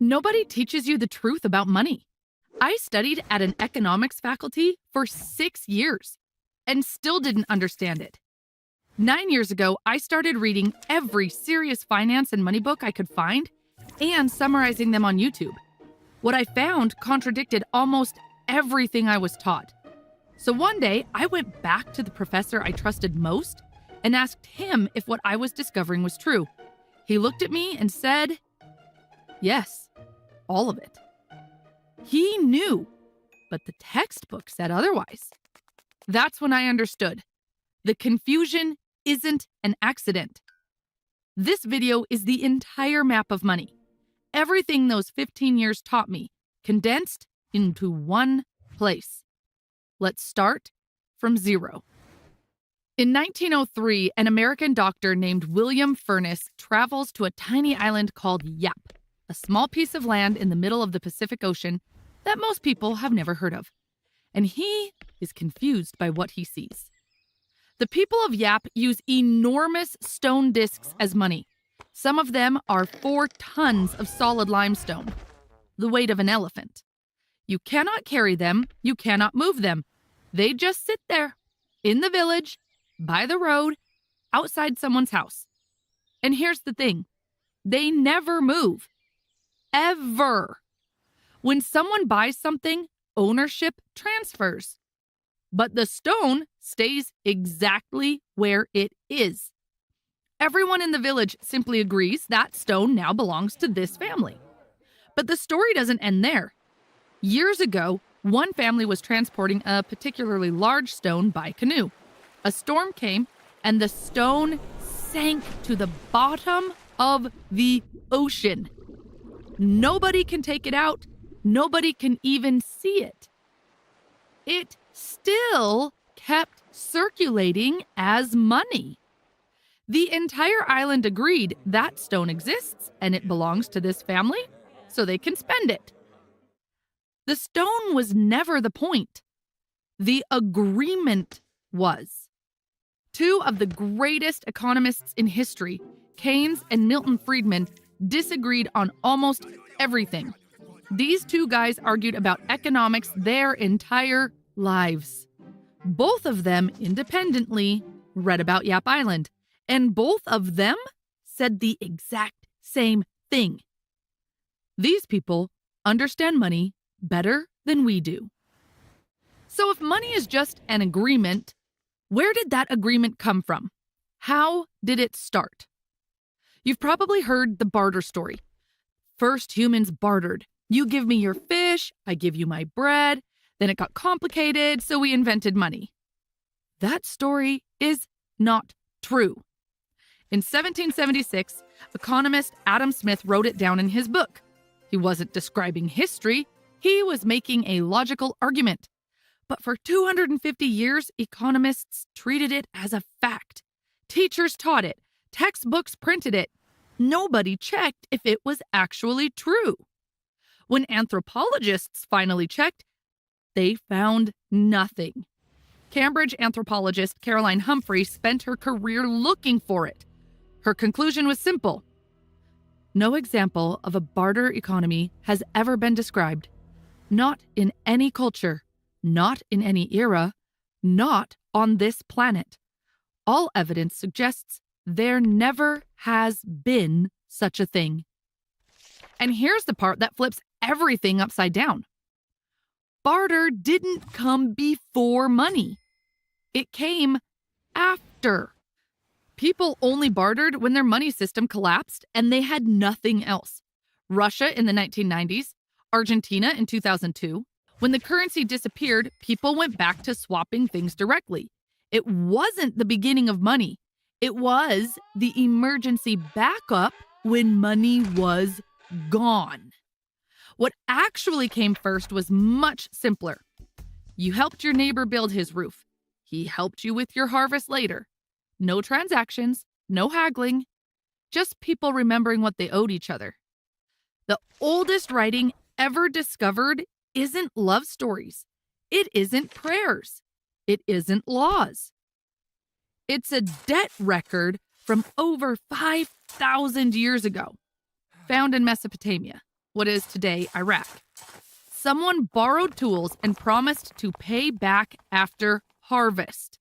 Nobody teaches you the truth about money. I studied at an economics faculty for 6 years and still didn't understand it. 9 years ago, I started reading every serious finance and money book I could find and summarizing them on YouTube. What I found contradicted almost everything I was taught. So one day, I went back to the professor I trusted most and asked him if what I was discovering was true. He looked at me and said, "Yes, all of it." He knew, but the textbook said otherwise. That's when I understood. The confusion isn't an accident. This video is the entire map of money. Everything those 15 years taught me, condensed into one place. Let's start from zero. In 1903, an American doctor named William Furness travels to a tiny island called Yap, a small piece of land in the middle of the Pacific Ocean that most people have never heard of. And he is confused by what he sees. The people of Yap use enormous stone discs as money. Some of them are 4 tons of solid limestone, the weight of an elephant. You cannot carry them, you cannot move them. They just sit there, in the village, by the road, outside someone's house. And here's the thing, they never move. Ever. When someone buys something, ownership transfers. But the stone stays exactly where it is. Everyone in the village simply agrees that stone now belongs to this family. But the story doesn't end there. Years ago, one family was transporting a particularly large stone by canoe. A storm came, and the stone sank to the bottom of the ocean. Nobody can take it out. Nobody can even see it. It still kept circulating as money. The entire island agreed that stone exists and it belongs to this family, so they can spend it. The stone was never the point. The agreement was. 2 of the greatest economists in history, Keynes and Milton Friedman, disagreed on almost everything. These 2 guys argued about economics their entire lives. Both of them independently read about Yap Island, and both of them said the exact same thing. These people understand money better than we do. So if money is just an agreement, where did that agreement come from? How did it start? You've probably heard the barter story. First, humans bartered. You give me your fish, I give you my bread. Then it got complicated, so we invented money. That story is not true. In 1776, economist Adam Smith wrote it down in his book. He wasn't describing history, he was making a logical argument. But for 250 years, economists treated it as a fact. Teachers taught it, textbooks printed it. Nobody checked if it was actually true. When anthropologists finally checked, they found nothing. Cambridge anthropologist Caroline Humphrey spent her career looking for it. Her conclusion was simple. No example of a barter economy has ever been described. Not in any culture, not in any era, not on this planet. All evidence suggests there never has been such a thing. And here's the part that flips everything upside down. Barter didn't come before money. It came after. People only bartered when their money system collapsed and they had nothing else. Russia in the 1990s, Argentina in 2002. When the currency disappeared, people went back to swapping things directly. It wasn't the beginning of money. It was the emergency backup when money was gone. What actually came first was much simpler. You helped your neighbor build his roof. He helped you with your harvest later. No transactions, no haggling, just people remembering what they owed each other. The oldest writing ever discovered isn't love stories. It isn't prayers. It isn't laws. It's a debt record from over 5,000 years ago, found in Mesopotamia. what is today Iraq. Someone borrowed tools and promised to pay back after harvest.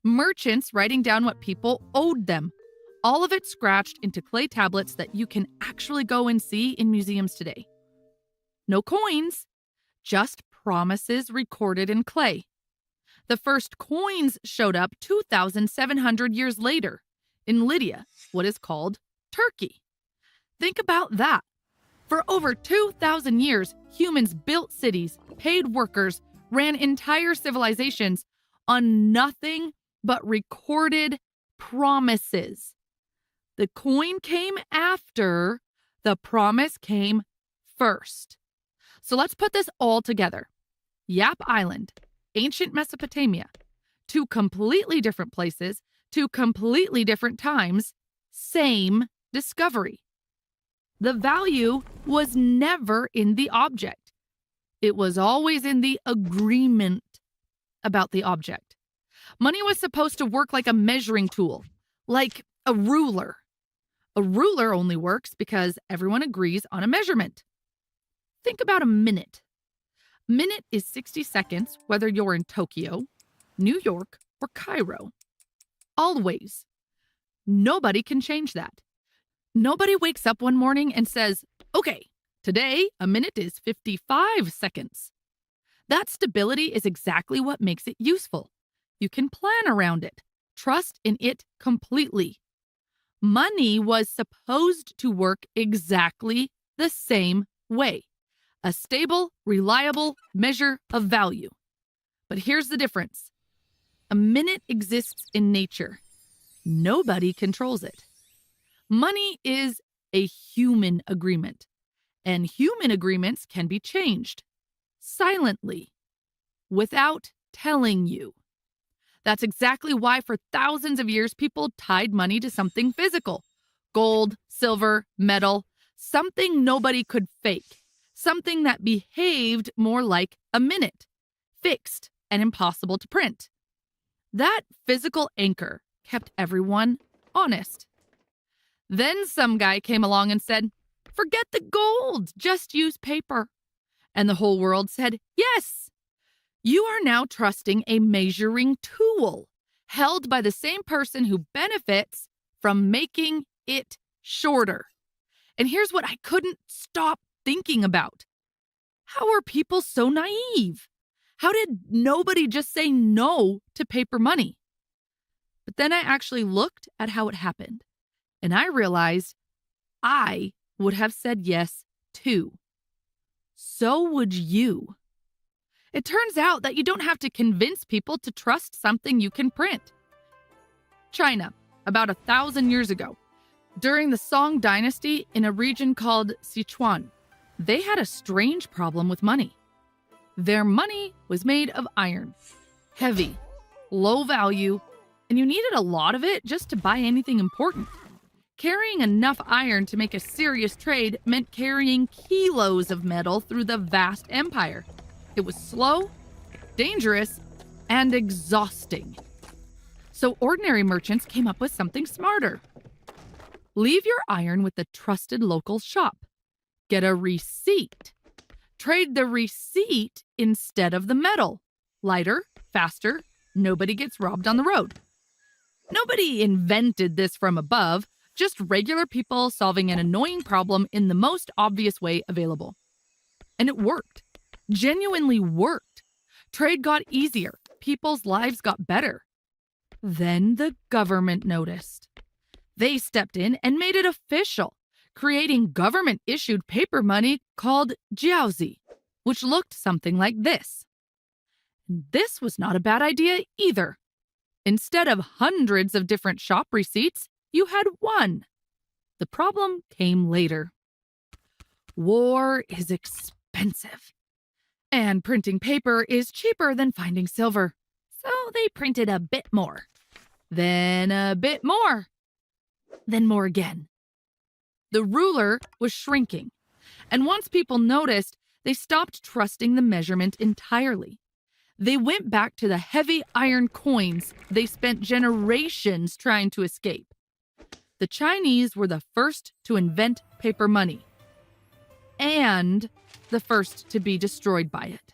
Merchants writing down what people owed them. All of it scratched into clay tablets that you can actually go and see in museums today. No coins, just promises recorded in clay. The first coins showed up 2,700 years later in Lydia, what is called Turkey. Think about that. For over 2,000 years, humans built cities, paid workers, ran entire civilizations on nothing but recorded promises. The coin came after, the promise came first. So let's put this all together. Yap Island, ancient Mesopotamia, two completely different places, two completely different times, same discovery. The value was never in the object. It was always in the agreement about the object. Money was supposed to work like a measuring tool, like a ruler. A ruler only works because everyone agrees on a measurement. Think about a minute. A minute is 60 seconds, whether you're in Tokyo, New York, or Cairo. Always. Nobody can change that. Nobody wakes up one morning and says, okay, today a minute is 55 seconds. That stability is exactly what makes it useful. You can plan around it, trust in it completely. Money was supposed to work exactly the same way. A stable, reliable measure of value. But here's the difference. A minute exists in nature. Nobody controls it. Money is a human agreement, and human agreements can be changed silently, without telling you. That's exactly why for thousands of years people tied money to something physical. Gold, silver, metal, something nobody could fake. Something that behaved more like a minute, fixed and impossible to print. That physical anchor kept everyone honest. Then some guy came along and said, forget the gold, just use paper. And the whole world said, yes. You are now trusting a measuring tool held by the same person who benefits from making it shorter. And here's what I couldn't stop thinking about. How are people so naive? How did nobody just say no to paper money? But then I actually looked at how it happened, and I realized I would have said yes too. So would you. It turns out that you don't have to convince people to trust something you can print. China, about 1,000 years ago, during the Song Dynasty in a region called Sichuan, they had a strange problem with money. Their money was made of iron, heavy, low value, and you needed a lot of it just to buy anything important. Carrying enough iron to make a serious trade meant carrying kilos of metal through the vast empire. It was slow, dangerous, and exhausting. So ordinary merchants came up with something smarter. Leave your iron with the trusted local shop. Get a receipt. Trade the receipt instead of the metal. Lighter, faster, nobody gets robbed on the road. Nobody invented this from above, just regular people solving an annoying problem in the most obvious way available. And it worked. Genuinely worked. Trade got easier. People's lives got better. Then the government noticed. They stepped in and made it official, creating government-issued paper money called jiaozi, which looked something like this. This was not a bad idea either. Instead of hundreds of different shop receipts, you had one. The problem came later. War is expensive, and printing paper is cheaper than finding silver. So they printed a bit more, then a bit more, then more again. The ruler was shrinking, and once people noticed, they stopped trusting the measurement entirely. They went back to the heavy iron coins they spent generations trying to escape. The Chinese were the first to invent paper money. and the first to be destroyed by it.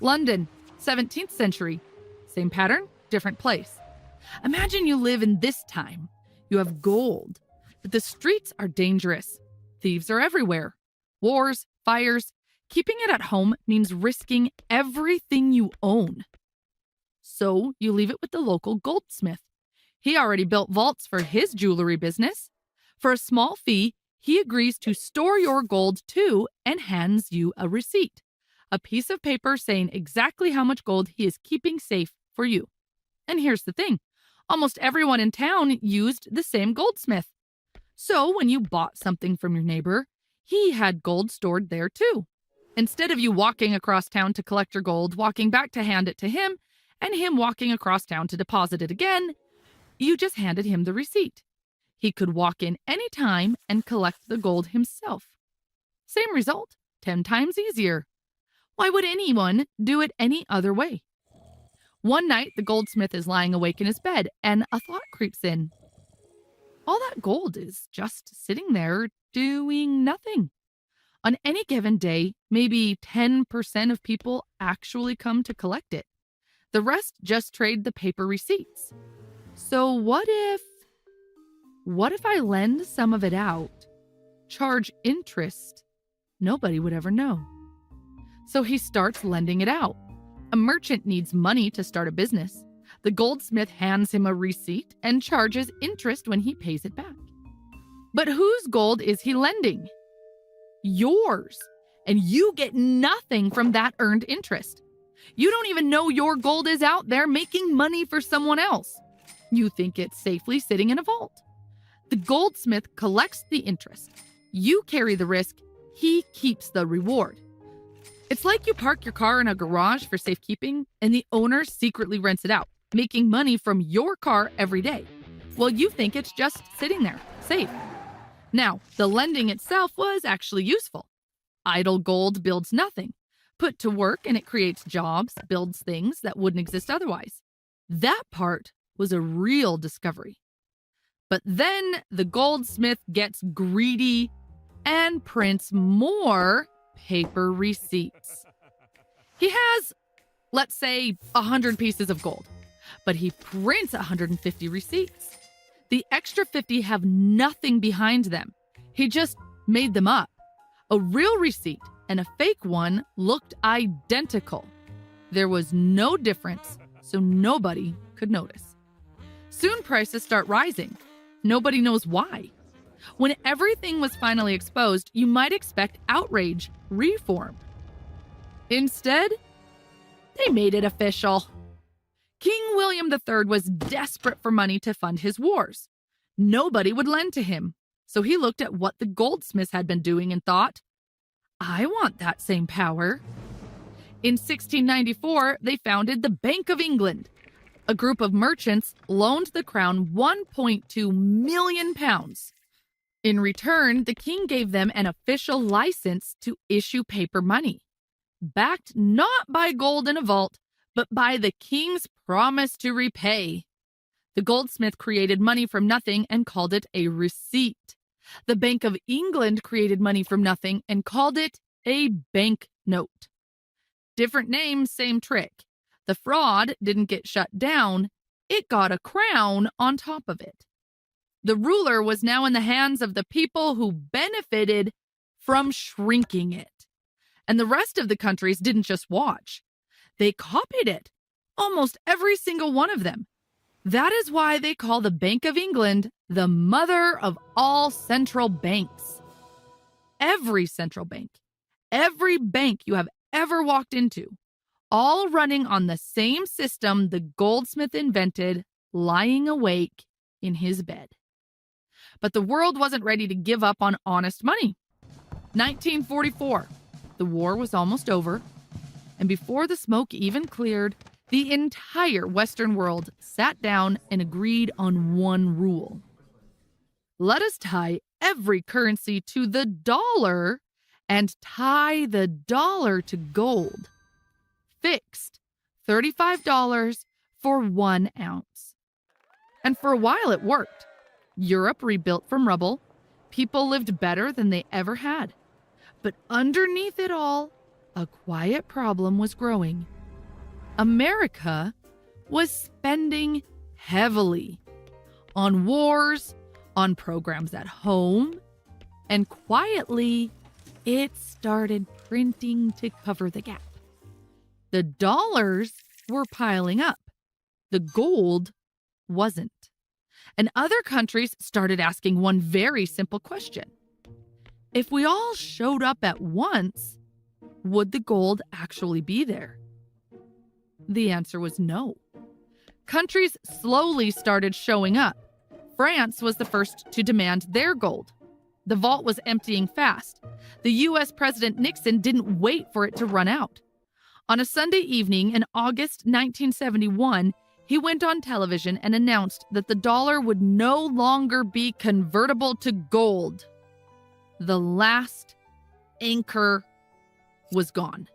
London, 17th century. Same pattern, different place. Imagine you live in this time. You have gold, but the streets are dangerous. Thieves are everywhere. Wars, fires. Keeping it at home means risking everything you own. So you leave it with the local goldsmith. He already built vaults for his jewelry business. For a small fee, he agrees to store your gold too and hands you a receipt, a piece of paper saying exactly how much gold he is keeping safe for you. And here's the thing. Almost everyone in town used the same goldsmith. So when you bought something from your neighbor, he had gold stored there too. Instead of you walking across town to collect your gold, walking back to hand it to him, and him walking across town to deposit it again, you just handed him the receipt. He could walk in any time and collect the gold himself. Same result, 10 times easier. Why would anyone do it any other way? One night, the goldsmith is lying awake in his bed, and a thought creeps in. All that gold is just sitting there doing nothing. On any given day, maybe 10% of people actually come to collect it. The rest just trade the paper receipts. So what if I lend some of it out, charge interest? Nobody would ever know. So he starts lending it out. A merchant needs money to start a business. The goldsmith hands him a receipt and charges interest when he pays it back. But whose gold is he lending? Yours. And you get nothing from that earned interest. You don't even know your gold is out there making money for someone else. You think it's safely sitting in a vault. The goldsmith collects the interest. You carry the risk. He keeps the reward. It's like you park your car in a garage for safekeeping, and the owner secretly rents it out, making money from your car every day. Well, you think it's just sitting there, safe. Now, the lending itself was actually useful. Idle gold builds nothing. Put to work and it creates jobs, builds things that wouldn't exist otherwise. That part was a real discovery. But then the goldsmith gets greedy and prints more paper receipts. He has, let's say, 100 pieces of gold, but he prints 150 receipts. The extra 50 have nothing behind them. He just made them up. A real receipt and a fake one looked identical. There was no difference, so nobody could notice. Soon prices start rising. Nobody knows why. When everything was finally exposed, you might expect outrage, reform. Instead, they made it official. King William III was desperate for money to fund his wars. Nobody would lend to him, so he looked at what the goldsmiths had been doing and thought, I want that same power. In 1694, they founded the Bank of England. A group of merchants loaned the crown £1.2 million. In return, the king gave them an official license to issue paper money, backed not by gold in a vault, but by the king's promise to repay. The goldsmith created money from nothing and called it a receipt. The Bank of England created money from nothing and called it a banknote. Different name, same trick. The fraud didn't get shut down, it got a crown on top of it. The ruler was now in the hands of the people who benefited from shrinking it. And the rest of the countries didn't just watch. They copied it, almost every single one of them. That is why they call the Bank of England the mother of all central banks. Every central bank, every bank you have ever walked into, all running on the same system the goldsmith invented, lying awake in his bed. But the world wasn't ready to give up on honest money. 1944, the war was almost over, and before the smoke even cleared, the entire Western world sat down and agreed on one rule. Let us tie every currency to the dollar and tie the dollar to gold. Fixed $35 for 1 ounce. And for a while it worked. Europe rebuilt from rubble. People lived better than they ever had. But underneath it all, a quiet problem was growing. America was spending heavily on wars, on programs at home, and quietly, it started printing to cover the gap. The dollars were piling up. The gold wasn't. And other countries started asking one very simple question. If we all showed up at once, would the gold actually be there? The answer was no. Countries slowly started showing up. France was the first to demand their gold. The vault was emptying fast. The U.S. President Nixon didn't wait for it to run out. On a Sunday evening in August 1971, he went on television and announced that the dollar would no longer be convertible to gold. The last anchor was gone.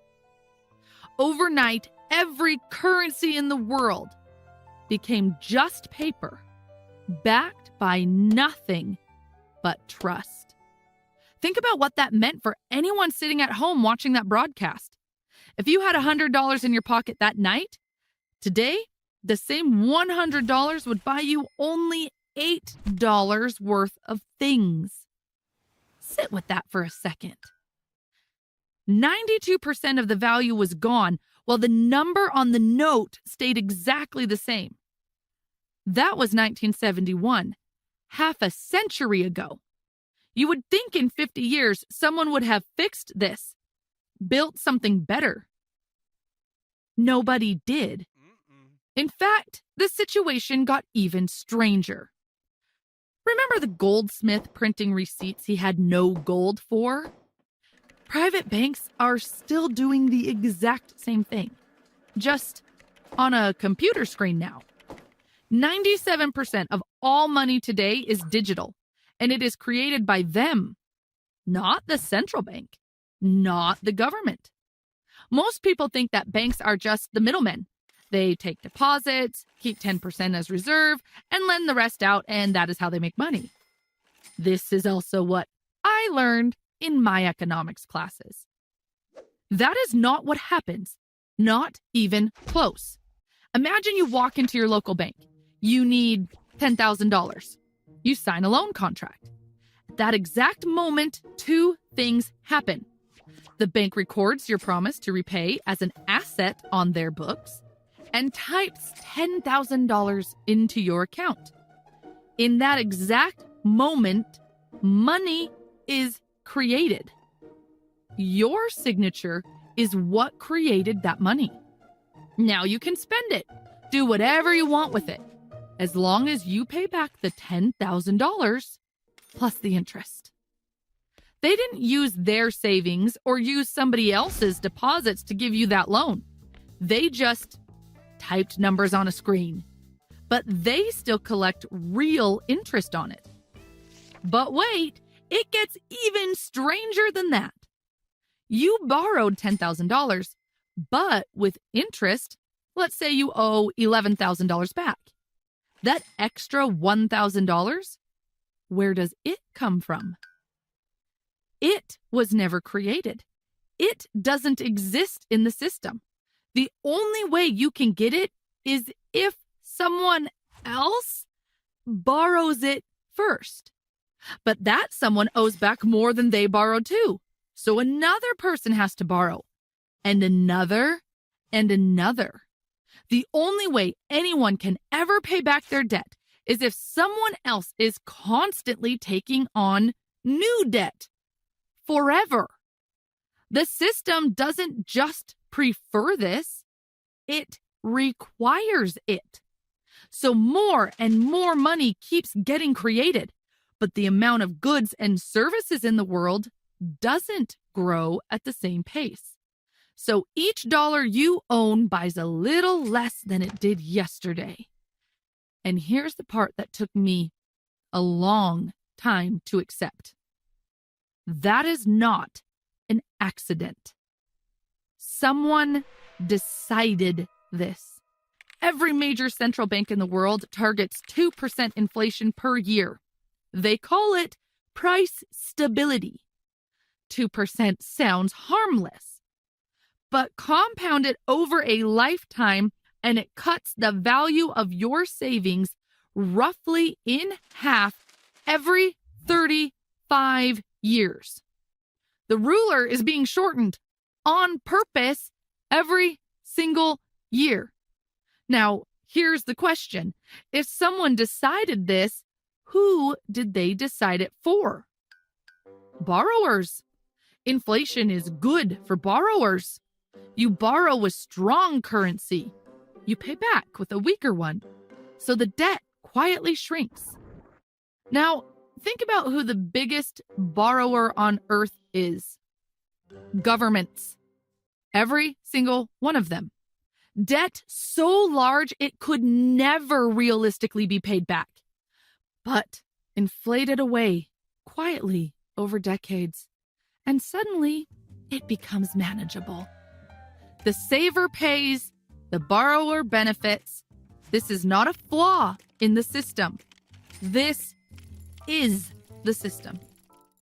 Overnight, every currency in the world became just paper, backed by nothing but trust. Think about what that meant for anyone sitting at home watching that broadcast. If you had $100 in your pocket that night, today, the same $100 would buy you only $8 worth of things. Sit with that for a second. 92% of the value was gone, while the number on the note stayed exactly the same. That was 1971, half a century ago. You would think in 50 years someone would have fixed this, built something better. Nobody did. In fact, the situation got even stranger. Remember the goldsmith printing receipts he had no gold for? Private banks are still doing the exact same thing, just on a computer screen now. 97% of all money today is digital, and it is created by them, not the central bank, not the government. Most people think that banks are just the middlemen. They take deposits, keep 10% as reserve, and lend the rest out, and that is how they make money. This is also what I learned in my economics classes. That is not what happens, not even close. Imagine you walk into your local bank. You need $10,000. You sign a loan contract. At that exact moment, two things happen. The bank records your promise to repay as an asset on their books and types $10,000 into your account. In that exact moment, money is created. Your signature is what created that money. Now you can spend it, do whatever you want with it, as long as you pay back the $10,000 plus the interest. They didn't use their savings or use somebody else's deposits to give you that loan. They just typed numbers on a screen, but they still collect real interest on it. But wait, it gets even stranger than that. You borrowed $10,000, but with interest, let's say you owe $11,000 back. That extra $1,000, where does it come from? It was never created. It doesn't exist in the system. The only way you can get it is if someone else borrows it first. But that someone owes back more than they borrowed too. So another person has to borrow, and another, and another. The only way anyone can ever pay back their debt is if someone else is constantly taking on new debt. Forever. The system doesn't just prefer this, it requires it. So more and more money keeps getting created, but the amount of goods and services in the world doesn't grow at the same pace. So each dollar you own buys a little less than it did yesterday. And here's the part that took me a long time to accept. That is not an accident. Someone decided this. Every major central bank in the world targets 2% inflation per year. They call it price stability. 2% sounds harmless, but compound it over a lifetime and it cuts the value of your savings roughly in half every 35 years. The ruler is being shortened on purpose every single year. Now, here's the question. If someone decided this, who did they decide it for? Borrowers. Inflation is good for borrowers. You borrow a strong currency. You pay back with a weaker one. So the debt quietly shrinks. Now, think about who the biggest borrower on earth is. Governments. Every single one of them. Debt so large it could never realistically be paid back, but inflated away quietly over decades, and suddenly it becomes manageable. The saver pays, the borrower benefits. This is not a flaw in the system. This is the system.